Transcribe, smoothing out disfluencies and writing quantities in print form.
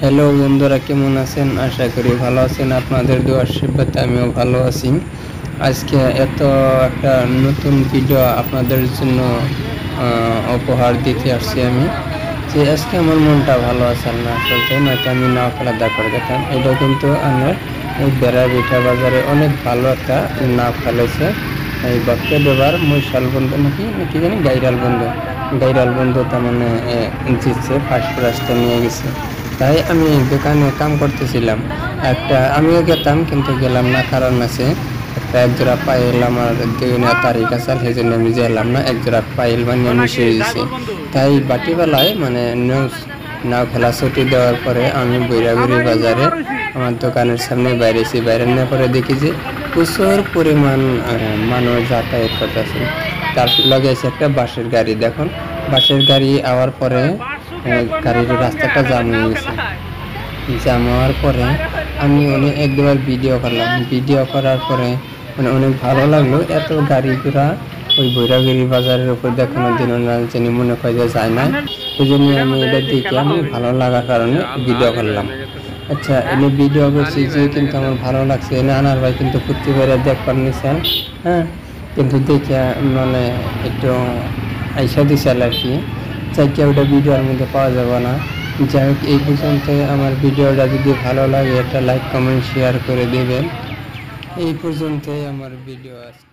Hello বন্ধুরা, কেমন আছেন? আশা করি ভালো আছেন। আপনাদের দোয়া আশীর্বাদে আমিও ভালো আছি। আজকে এত একটা নতুন ভিডিও আপনাদের জন্য উপহার দিতে আসছি আমি। যে আজকে আমার মনটা ভালো আছে না, আসলে নয়তো আমি নাও খেলাধুলা করে যেতাম। এটা কিন্তু আমার এই বেড়া বিঠা বাজারে অনেক ভালো একটা নাও খেলেছে। এই ভক্ত দেবার মৈশাল বন্ধু নাকি কি জানি গাইরাল বন্ধু তার মানে জিতছে, ফার্স্ট প্রাইজটা নিয়ে গেছে। তাই আমি দোকানে কাম করতেছিলাম, একটা আমিও গেতাম কিন্তু গেলাম না, কারণ আছে একটা একজোড়া পায়েল আমার 2 তারিখ আছে, সেই জন্য আমি গেলাম না। একজোড়া পায়েল বানিয়ে মিশিয়ে দিয়েছি। তাই বাটিবেলায় মানে নাও খেলা ছুটি দেওয়ার পরে আমি বৈরাগুড়ি বাজারে আমার দোকানের সামনে বাইরেছি। বাইরের পরে দেখি যে প্রচুর পরিমাণ মানুষ যাতায়াত করতেছে। তার লগে আছে একটা বাসের গাড়ি। দেখুন, বাসের গাড়ি আওয়ার পরে গাড়ির রাস্তাটা জাম হয়ে গেছে। জাম হওয়ার পরে আমি এক দুবার ভিডিও করলাম। ভিডিও করার পরে মানে অনেক ভালো লাগলো। এত গাড়ি ঘোড়া ওই ভৈরবগিরি বাজারের উপর দেখানো দিন জানি মনে হয় যে যায় না। এই জন্য আমি এটা দেখে আমি ভালো লাগার কারণে ভিডিও করলাম। আচ্ছা, এনে ভিডিও করছি যে কিন্তু আমার ভালো লাগছে। এনে আনার ভাই কিন্তু ফুর্তি করে দেখবার নিছেন, হ্যাঁ, কিন্তু দেখে মানে একটু আইসা দিছে আর কি। চাইকে ওটা ভিডিওর মধ্যে পাওয়া যাবে না। যাই হোক, এই পর্যন্ত আমার ভিডিওটা যদি ভালো লাগে একটা লাইক কমেন্ট শেয়ার করে দেবেন। এই পর্যন্তই আমার ভিডিও আছে।